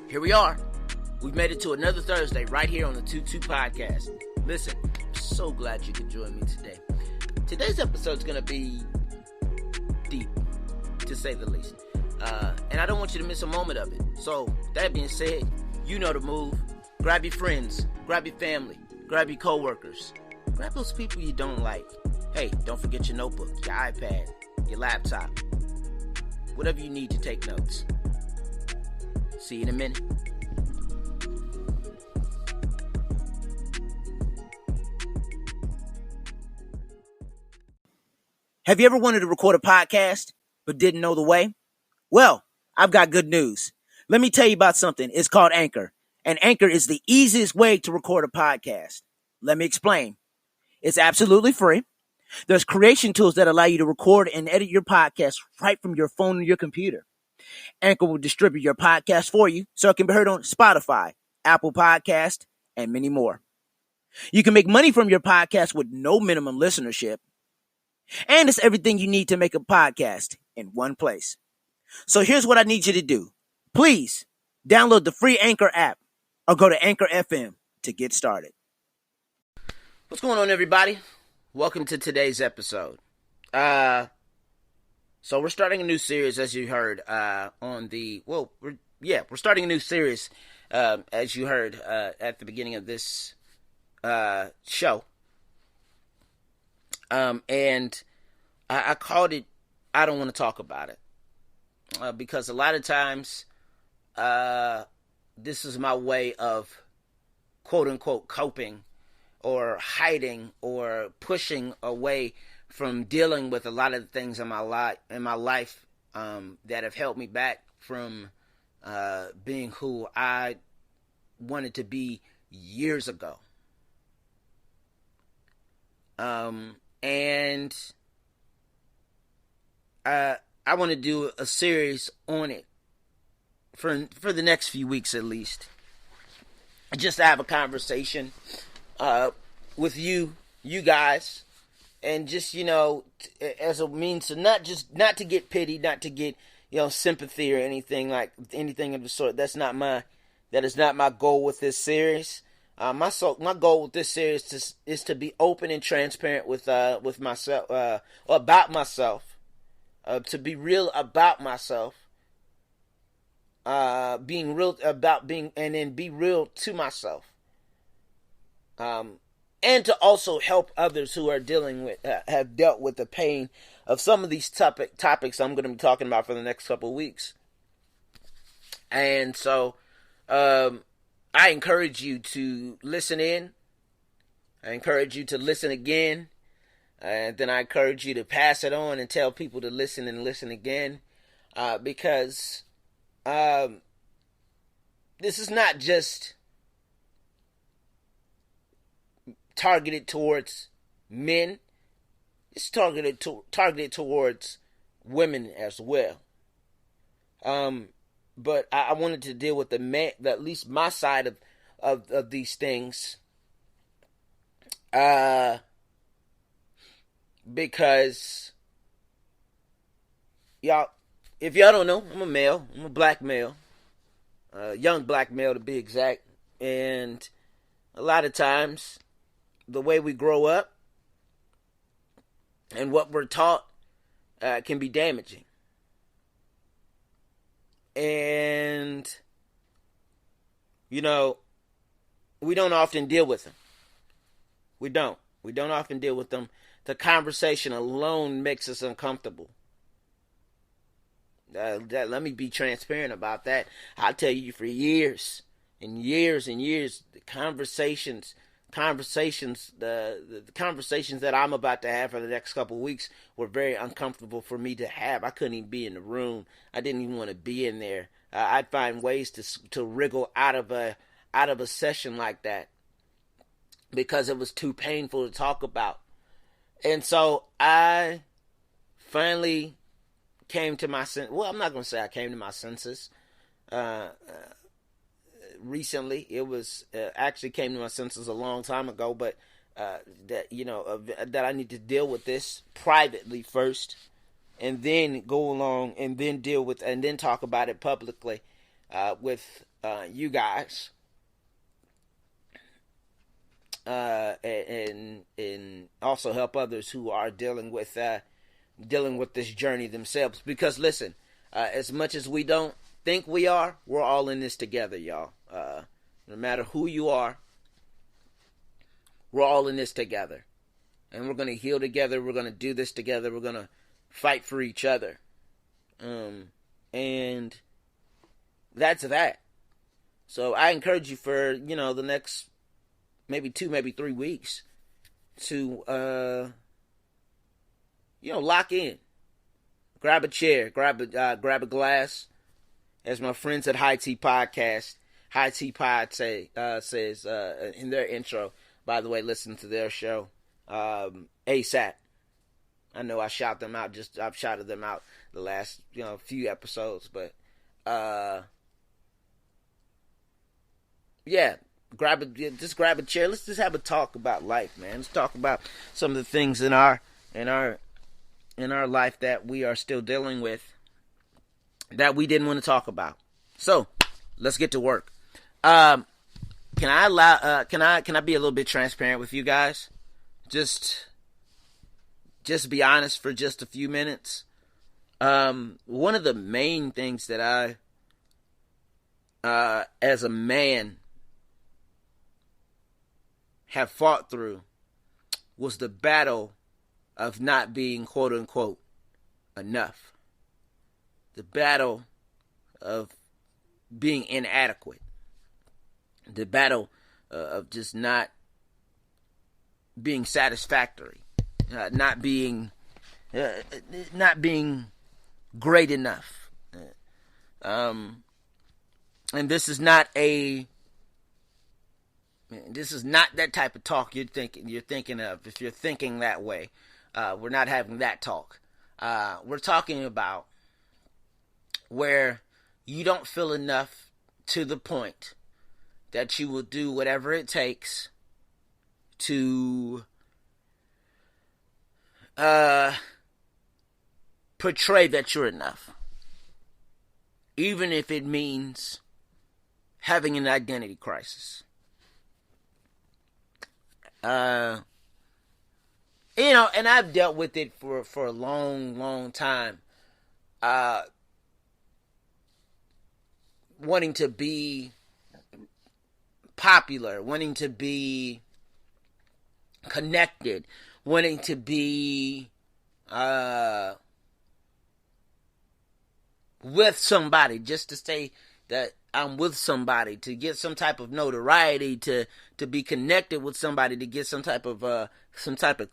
Here we are. We've made it to another Thursday right here on the 2-2 podcast. Listen, I'm so glad you could join me today. Today's episode is going to be deep, to say the least. And I don't want you to miss a moment of it. So, that being said, you know the move. Grab your friends, grab your family, grab your coworkers, grab those people you don't like. Hey, don't forget your notebook, your iPad, your laptop, whatever you need to take notes. See you in a minute. Have you ever wanted to record a podcast but didn't know the way? Well, I've got good news. Let me tell you about something. It's called Anchor. And Anchor is the easiest way to record a podcast. Let me explain. It's absolutely free. There's creation tools that allow you to record and edit your podcast right from your phone or your computer. Anchor will distribute your podcast for you so it can be heard on Spotify, Apple Podcast, and many more. You can make money from your podcast with no minimum listenership. And it's everything you need to make a podcast in one place. So here's what I need you to do. Please download the free Anchor app or go to Anchor FM to get started. What's going on, everybody? Welcome to today's episode. So we're starting a new series, as you heard, we're starting a new series, as you heard, at the beginning of this, show. And I called it, I don't want to talk about it, because a lot of times, this is my way of quote unquote coping or hiding or pushing away from dealing with a lot of the things in my life that have held me back from being who I wanted to be years ago. And I want to do a series on it for the next few weeks at least. Just to have a conversation with you guys, and just, as a means to not to get pity, not to get, sympathy or anything of the sort. That is not my goal with this series. My goal with this series is to be open and transparent with myself, about myself, to be real about myself, being real about being, and then be real to myself, and to also help others who are have dealt with the pain of some of these topics I'm going to be talking about for the next couple of weeks. And so, I encourage you to listen in. I encourage you to listen again. And then I encourage you to pass it on and tell people to listen and listen again. Because this is not just targeted towards men. It's targeted towards women as well. But I wanted to deal with at least my side of these things. Because, if y'all don't know, I'm a male. I'm a black male. Young black male to be exact. And a lot of times, the way we grow up and what we're taught can be damaging. And, we don't often deal with them. We don't often deal with them. The conversation alone makes us uncomfortable. Let me be transparent about that. I'll tell you, for years and years and years, the conversations, the conversations that I'm about to have for the next couple of weeks were very uncomfortable for me to have. I couldn't even be in the room. I didn't even want to be in there. I'd find ways to wriggle out of a session like that because it was too painful to talk about. And so I finally came to my senses. Well, I'm not going to say I came to my senses. Recently, it was actually came to my senses a long time ago, but that I need to deal with this privately first, and then go along and then deal with and then talk about it publicly, with you guys, and also help others who are dealing with this journey themselves. Because listen, as much as we don't think we are, we're all in this together, y'all. No matter who you are, we're all in this together. And we're going to heal together. We're going to do this together. We're going to fight for each other. And that's that. So I encourage you for, the next maybe 2, maybe 3 weeks to, lock in. Grab a chair. Grab a glass. As my friends at High Tea Podcast, High Tea Pod says in their intro, by the way, listen to their show, ASAP. I know I shouted them out the last, few episodes, but, yeah, grab a chair. Let's just have a talk about life, man. Let's talk about some of the things in our life that we are still dealing with that we didn't want to talk about. So, let's get to work. Can I be a little bit transparent with you guys? Just be honest for just a few minutes. One of the main things that I, as a man, have fought through was the battle of not being, quote unquote, enough. The battle of being inadequate. The battle of just not being satisfactory. Not being great enough. And this is not that type of talk you're thinking of. If you're thinking that way, we're not having that talk. We're talking about where you don't feel enough to the point that you will do whatever it takes to portray that you're enough. Even if it means having an identity crisis. And I've dealt with it for a long, long time. Wanting to be popular, wanting to be connected, wanting to be with somebody, just to say that I'm with somebody, to get some type of notoriety, to be connected with somebody, to get some type of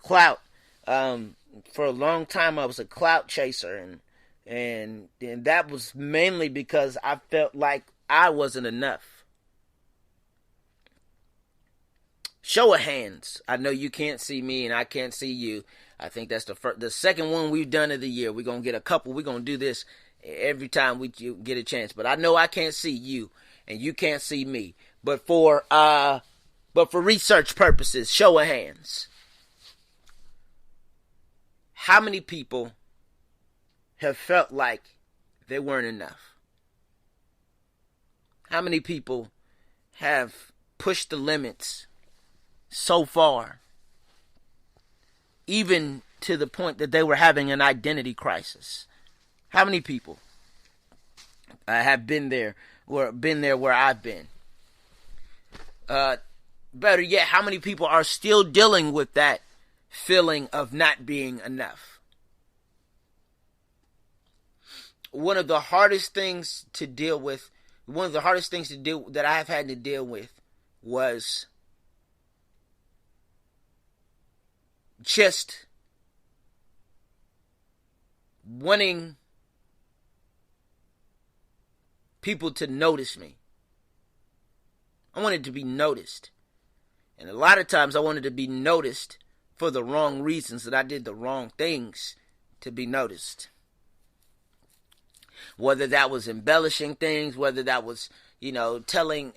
clout. For a long time, I was a clout chaser, and that was mainly because I felt like I wasn't enough. Show of hands. I know you can't see me and I can't see you. I think that's the second one we've done of the year. We're going to get a couple. We're going to do this every time we get a chance. But I know I can't see you and you can't see me. But for research purposes, show of hands. How many people have felt like they weren't enough? How many people have pushed the limits so far, even to the point that they were having an identity crisis? How many people have been there where I've been? Better yet, how many people are still dealing with that feeling of not being enough? One of the hardest things to deal with, that I've had to deal with was just wanting people to notice me. I wanted to be noticed. And a lot of times I wanted to be noticed for the wrong reasons, that I did the wrong things to be noticed. Whether that was embellishing things, whether that was, telling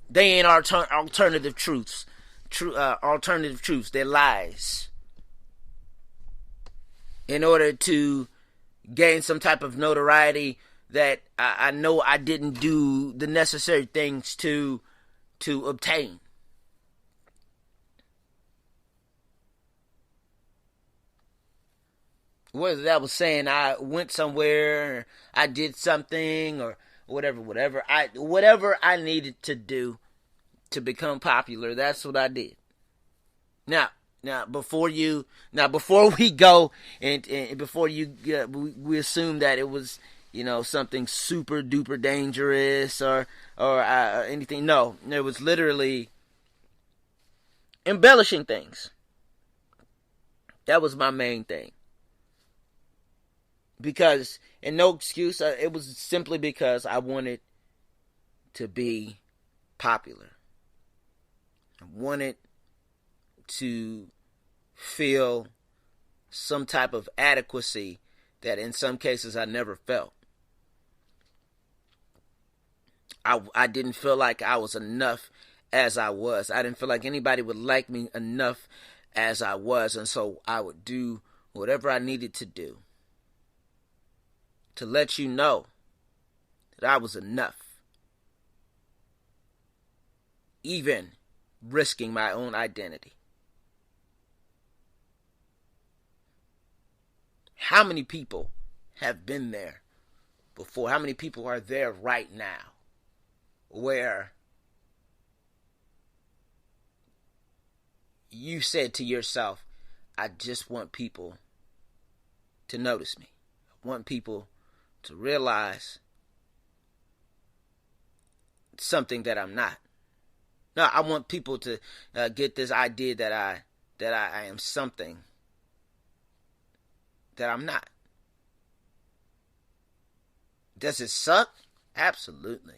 they ain't alternative truths. Alternative truths, they're lies, in order to gain some type of notoriety that I know I didn't do the necessary things to obtain. Whether that was saying I went somewhere, or I did something, or whatever I needed to do to become popular, that's what I did. Now before we go and before we assume that it was, something super duper dangerous or anything. No, it was literally embellishing things. That was my main thing. Because, and no excuse, it was simply because I wanted to be popular. I wanted to feel some type of adequacy that in some cases I never felt. I didn't feel like I was enough as I was. I didn't feel like anybody would like me enough as I was. And so I would do whatever I needed to do to let you know that I was enough. Even risking my own identity. How many people have been there before? How many people are there right now where you said to yourself, I just want people to notice me. I want people to realize something that I'm not. No, I want people to get this idea that I am something that I'm not. Does it suck? Absolutely.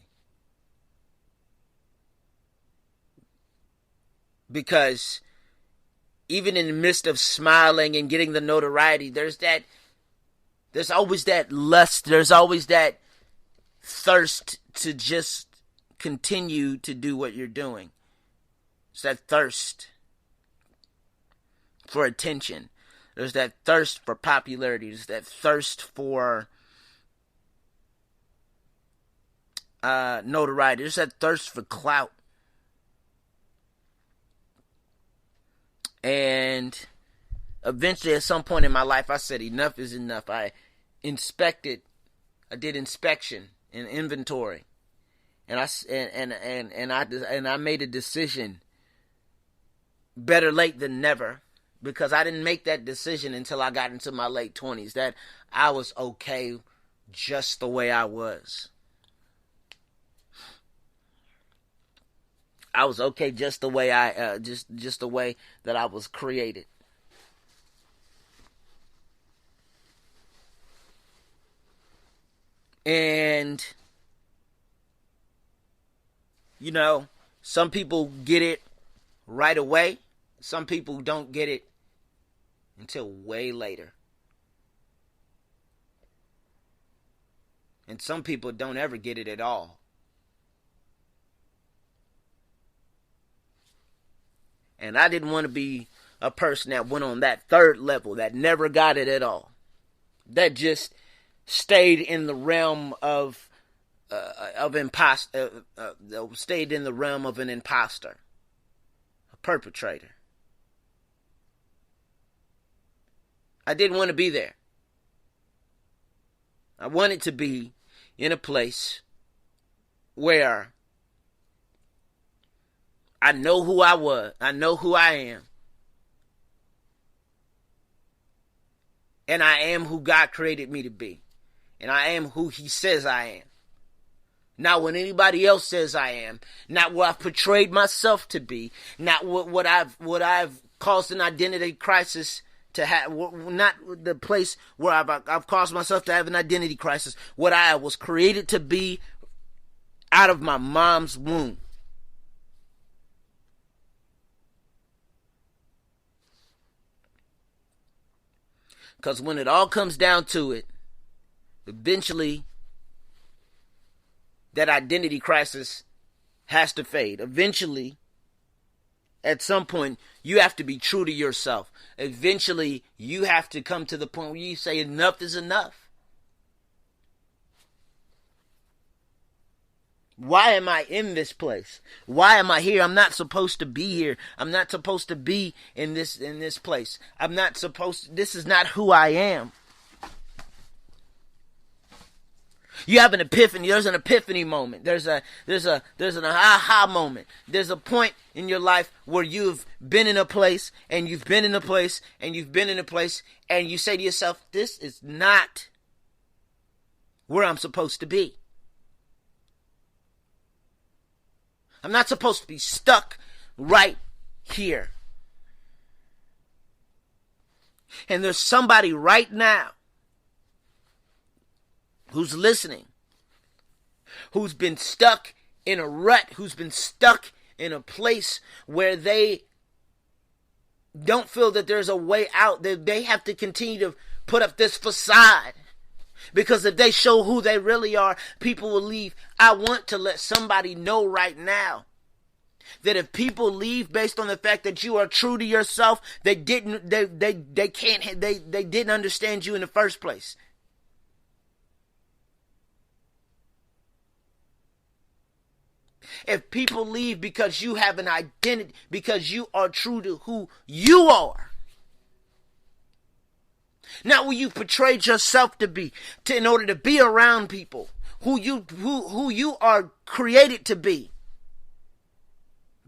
Because even in the midst of smiling and getting the notoriety, there's always that lust, there's always that thirst to just continue to do what you're doing. It's that thirst for attention. There's that thirst for popularity. There's that thirst for notoriety. There's that thirst for clout. And eventually, at some point in my life, I said, enough is enough. I did inspection and inventory. And I made a decision, better late than never, because I didn't make that decision until I got into my late 20s, that I was okay just the way I was. I was okay just the way just the way that I was created. And some people get it right away. Some people don't get it until way later. And some people don't ever get it at all. And I didn't want to be a person that went on that third level, that never got it at all. That just stayed in the realm of stayed in the realm of an imposter, a perpetrator. I didn't want to be there. I wanted to be in a place where I know who I was. I know who I am. And I am who God created me to be. And I am who He says I am. Not what anybody else says I am. Not what I've portrayed myself to be. Not what I've caused an identity crisis to have. Not the place where I've caused myself to have an identity crisis. What I was created to be out of my mom's womb. Because when it all comes down to it, eventually that identity crisis has to fade. Eventually, at some point, you have to be true to yourself. Eventually, you have to come to the point where you say enough is enough. Why am I in this place? Why am I here? I'm not supposed to be here. I'm not supposed to be in this place. I'm not supposed to, this is not who I am. You have an epiphany. There's an epiphany moment. There's an aha moment. There's a point in your life where you've been in a place and you've been in a place and you've been in a place and you say to yourself, this is not where I'm supposed to be. I'm not supposed to be stuck right here. And there's somebody right now who's listening, who's been stuck in a rut, who's been stuck in a place where they don't feel that there's a way out. They have to continue to put up this facade. Because if they show who they really are, people will leave. I want to let somebody know right now that if people leave based on the fact that you are true to yourself, they didn't understand you in the first place. If people leave because you have an identity, because you are true to who you are, not who you portrayed yourself to be, in order to be around people who you are created to be,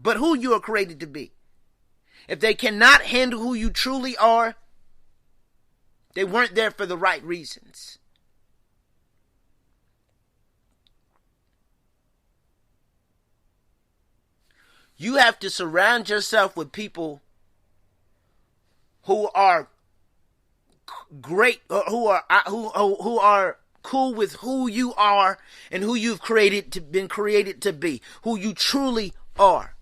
but who you are created to be. If they cannot handle who you truly are, they weren't there for the right reasons. You have to surround yourself with people who are great, who are cool with who you are and who you've been created to be, who you truly are,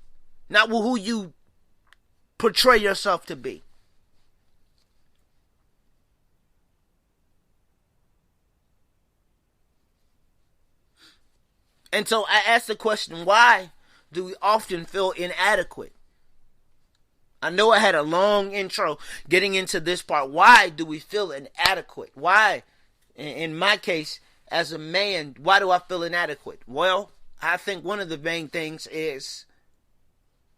not who you portray yourself to be. And so I ask the question, why do we often feel inadequate? I know I had a long intro getting into this part. Why do we feel inadequate? Why, in my case, as a man, why do I feel inadequate? Well, I think one of the main things is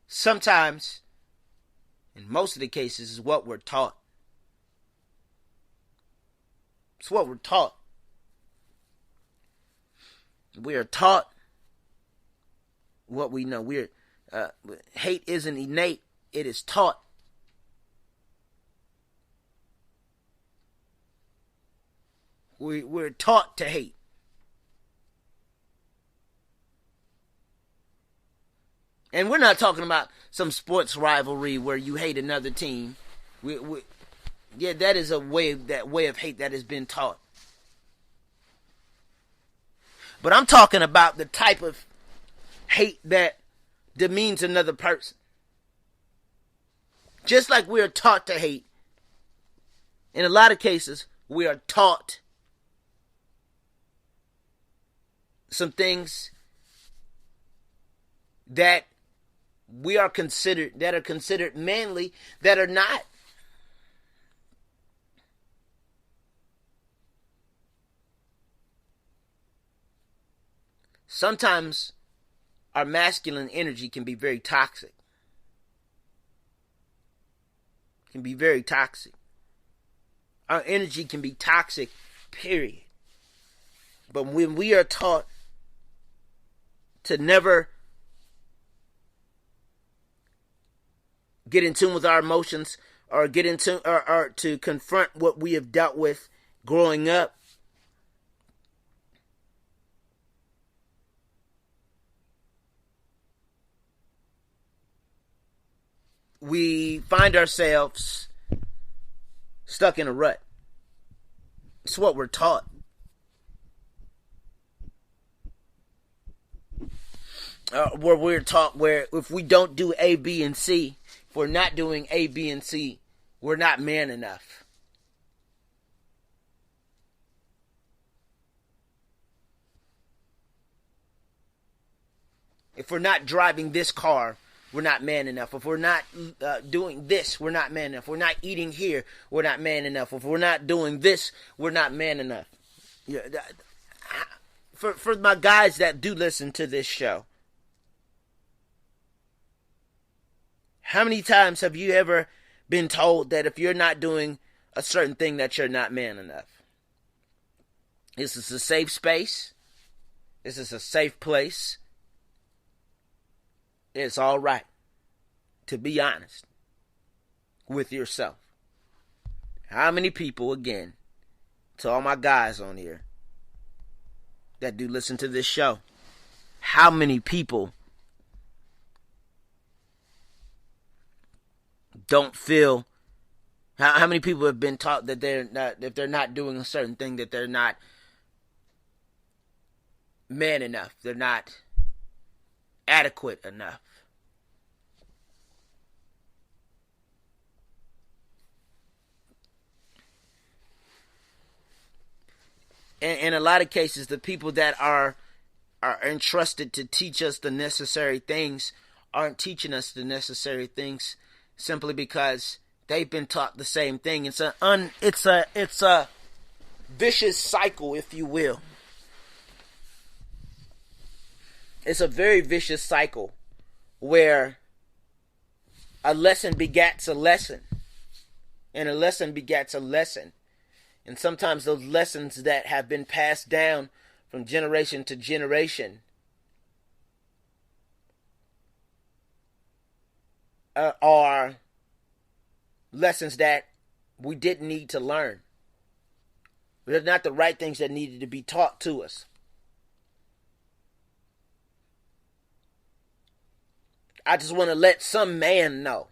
sometimes, in most of the cases, is what we're taught. It's what we're taught. We are taught what we know. Hate isn't innate. It is taught. We're taught to hate. And we're not talking about some sports rivalry where you hate another team. Yeah, that is that way of hate that has been taught. But I'm talking about the type of hate that demeans another person. Just like we are taught to hate, in a lot of cases, we are taught some things that are considered manly that are not. Sometimes our masculine energy can be very toxic. Can be very toxic. Our energy can be toxic, period. But when we are taught to never get in tune with our emotions or get into or to confront what we have dealt with growing up, we find ourselves stuck in a rut. It's what we're taught. Where we're taught where if we don't do A, B, and C, if we're not doing A, B, and C, we're not man enough. If we're not driving this car, we're not man enough. If we're not doing this, we're not man enough. If we're not eating here, we're not man enough. If we're not doing this, we're not man enough. Yeah, for my guys that do listen to this show, how many times have you ever been told that if you're not doing a certain thing that you're not man enough? This is a safe space. This is a safe place. It's all right to be honest with yourself. How many people, again, to all my guys on here that do listen to this show, how many people don't feel, how many people have been taught that they're not, if they're not doing a certain thing, that they're not man enough, they're not adequate enough? In a lot of cases, the people that are entrusted to teach us the necessary things aren't teaching us the necessary things simply because they've been taught the same thing. It's a vicious cycle, if you will. It's a very vicious cycle where a lesson begats a lesson, and a lesson begats a lesson. And sometimes those lessons that have been passed down from generation to generation are lessons that we didn't need to learn. They're not the right things that needed to be taught to us. I just want to let some man know.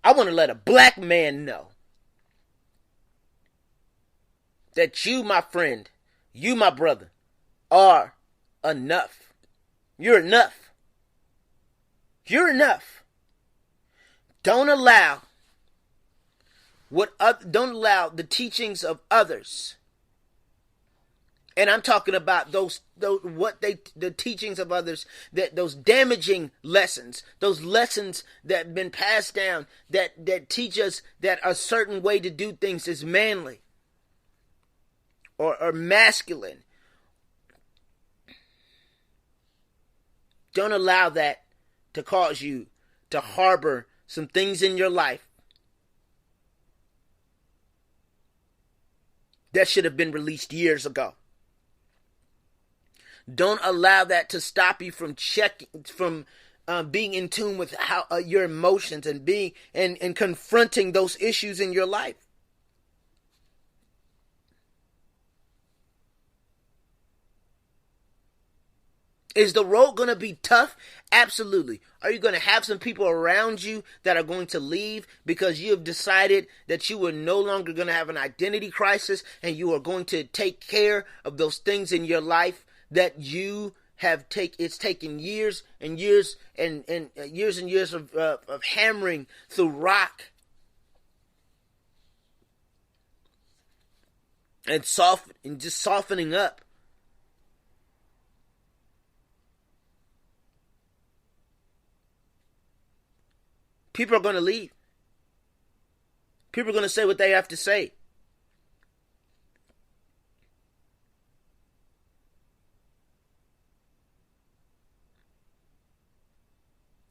I want to let a black man know that you, my friend, you, my brother, are enough. You're enough. You're enough. Don't allow the teachings of others. And I'm talking about the teachings of others, that those damaging lessons, those lessons that have been passed down that teach us that a certain way to do things is manly or masculine. Don't allow that to cause you to harbor some things in your life that should have been released years ago. Don't allow that to stop you from being in tune with how your emotions and being and confronting those issues in your life. Is the road going to be tough? Absolutely. Are you going to have some people around you that are going to leave because you have decided that you are no longer going to have an identity crisis and you are going to take care of those things in your life that you have it's taken years and years and years of hammering through rock and just softening up. People are going to leave. People are going to say what they have to say.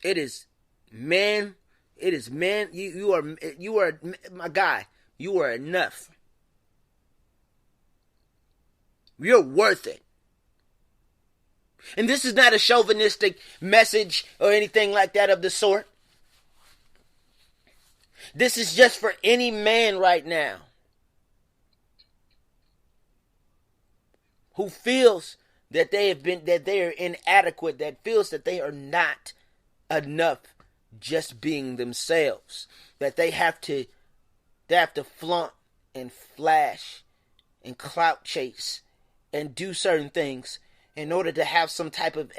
It is man. You are my guy. You are enough. You're worth it. And this is not a chauvinistic message or anything like that of the sort. This is just for any man right now who feels that they are inadequate, that feels that they are not enough just being themselves, that they have to flaunt and flash and clout chase and do certain things in order to have some type of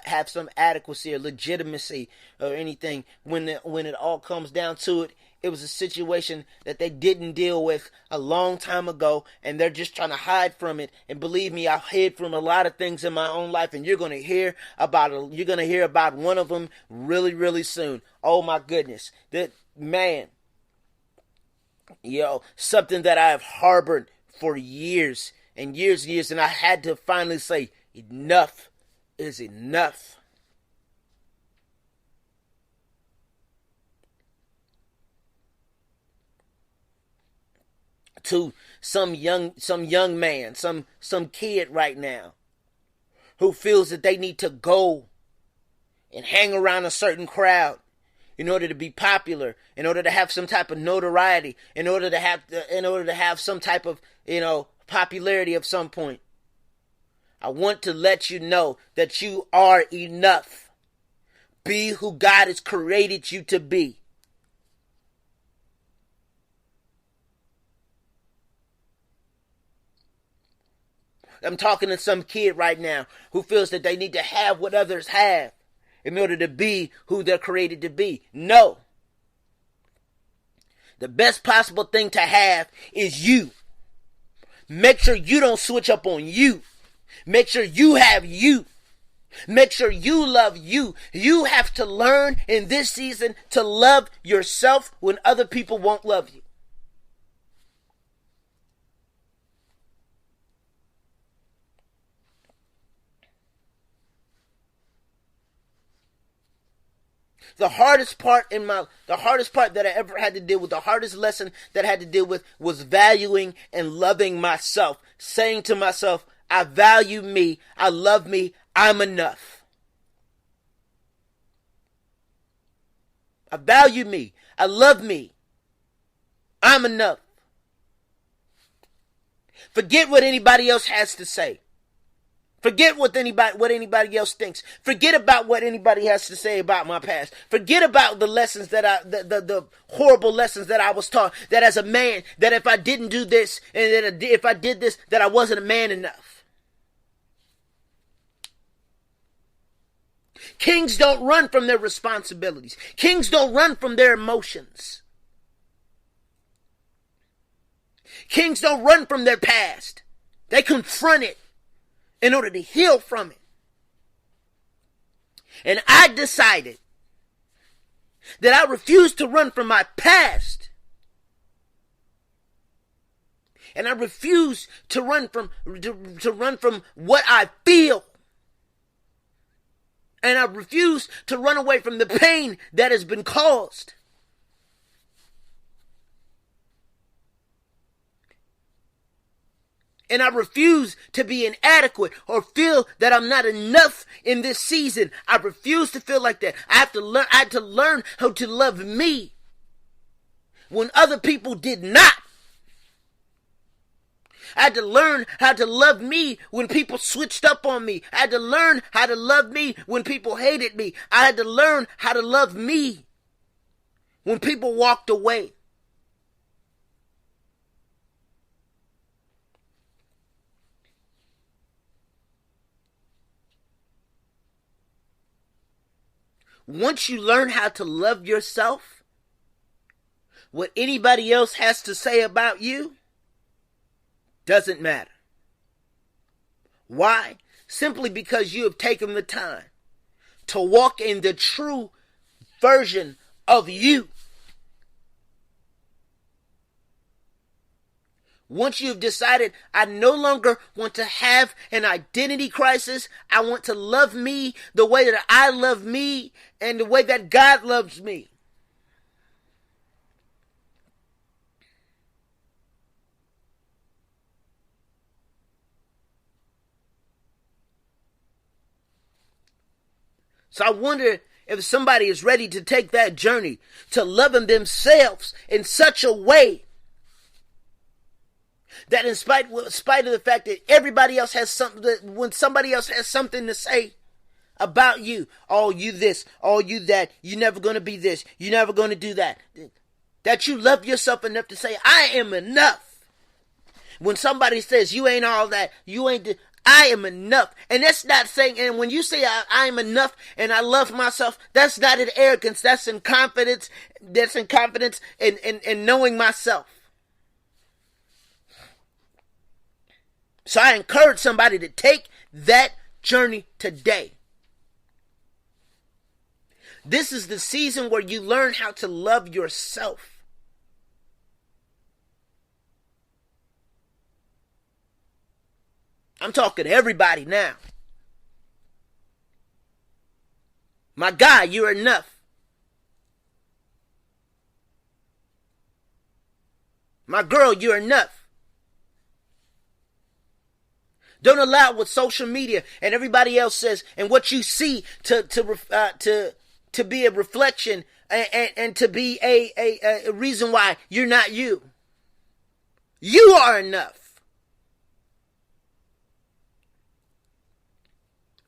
have some adequacy or legitimacy or anything. When it all comes down to it, it was a situation that they didn't deal with a long time ago, and they're just trying to hide from it. And believe me, I've hid from a lot of things in my own life, and you're gonna hear about one of them really, really soon. Oh my goodness, that man, something that I have harbored for years and years, and I had to finally say, enough is enough. To some young man, some kid right now who feels that they need to go and hang around a certain crowd in order to be popular, in order to have some type of notoriety, in order to have some type of, popularity of some point. I want to let you know that you are enough. Be who God has created you to be. I'm talking to some kid right now who feels that they need to have what others have in order to be who they're created to be. No. The best possible thing to have is you. Make sure you don't switch up on you. Make sure you have you. Make sure you love you. You have to learn in this season to love yourself when other people won't love you. The hardest part that I ever had to deal with, the hardest lesson that I had to deal with was valuing and loving myself. Saying to myself, I value me, I love me, I'm enough. I value me, I love me, I'm enough. Forget what anybody else has to say. Forget what anybody else thinks. Forget about what anybody has to say about my past. Forget about the lessons the horrible lessons that I was taught. That as a man, that if I didn't do this, and that if I did this, that I wasn't a man enough. Kings don't run from their responsibilities. Kings don't run from their emotions. Kings don't run from their past. They confront it in order to heal from it. And I decided that I refuse to run from my past. And I refuse to run from what I feel. And I refuse to run away from the pain that has been caused. And I refuse to be inadequate or feel that I'm not enough in this season. I refuse to feel like that. I had to learn how to love me when other people did not. I had to learn how to love me when people switched up on me. I had to learn how to love me when people hated me. I had to learn how to love me when people walked away. Once you learn how to love yourself, what anybody else has to say about you doesn't matter. Why? Simply because you have taken the time to walk in the true version of you. Once you've decided, I no longer want to have an identity crisis. I want to love me the way that I love me and the way that God loves me. So I wonder if somebody is ready to take that journey to loving themselves in such a way that in spite of the fact that everybody else has something, when somebody else has something to say about you, oh, you this, oh, you that, you're never going to be this, you're never going to do that, that you love yourself enough to say, I am enough. When somebody says you ain't all that, you ain't, I am enough. And that's not saying, and when you say I am enough and I love myself, that's not in arrogance, that's in confidence, in knowing myself. So I encourage somebody to take that journey today. This is the season where you learn how to love yourself. I'm talking to everybody now. My guy, you're enough. My girl, you're enough. Don't allow what social media and everybody else says and what you see to be a reflection and to be a reason why you're not you. You are enough.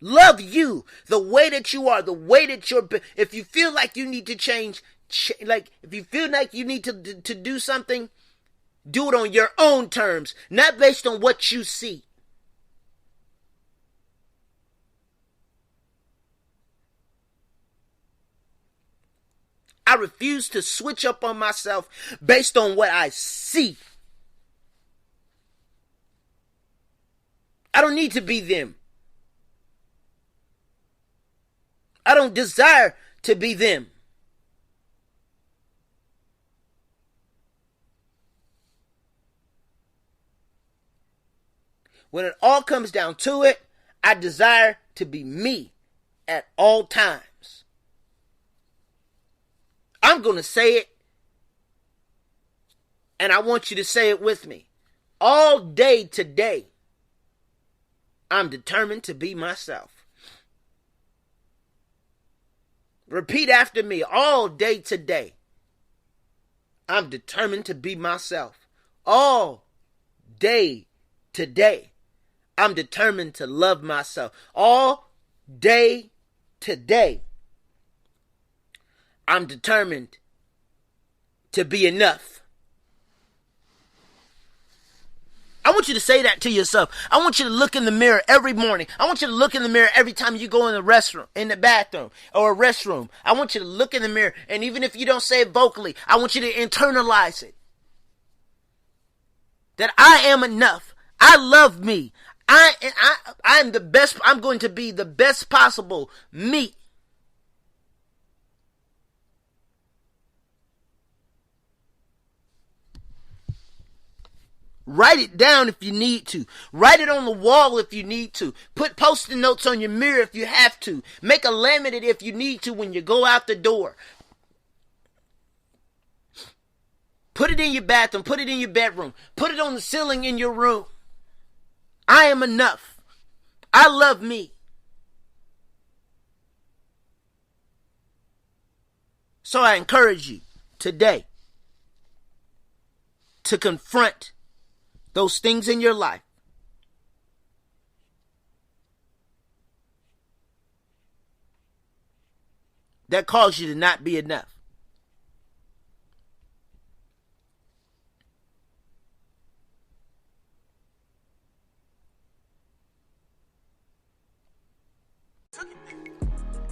Love you the way that you are, the way that you're. If you feel like you need to change, like if you feel like you need to do something, do it on your own terms, not based on what you see. I refuse to switch up on myself based on what I see. I don't need to be them. I don't desire to be them. When it all comes down to it, I desire to be me at all times. I'm going to say it, and I want you to say it with me. All day today, I'm determined to be myself. Repeat after me. All day today, I'm determined to be myself. All day today, I'm determined to love myself. All day today, I'm determined to be enough. I want you to say that to yourself. I want you to look in the mirror every morning. I want you to look in the mirror every time you go in the restroom, in the bathroom or a restroom. I want you to look in the mirror, and even if you don't say it vocally, I want you to internalize it. That I am enough. I love me. I'm the best. I'm going to be the best possible me. Write it down if you need to. Write it on the wall if you need to. Put post-it notes on your mirror if you have to. Make a laminate if you need to when you go out the door. Put it in your bathroom. Put it in your bedroom. Put it on the ceiling in your room. I am enough. I love me. So I encourage you today to confront those things in your life that cause you to not be enough.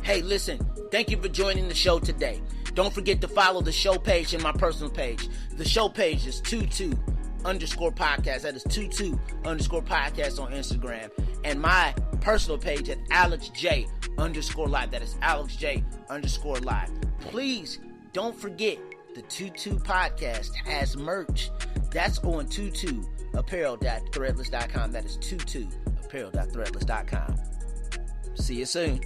Hey, listen, thank you for joining the show today. Don't forget to follow the show page and my personal page. The show page is 22_podcast. That is 22_podcast on Instagram. And my personal page at AlexJ_live. That is AlexJ_live. Please don't forget the 22 podcast has merch. That's on 22apparel.threadless.com. That is 22apparel.threadless.com. See you soon.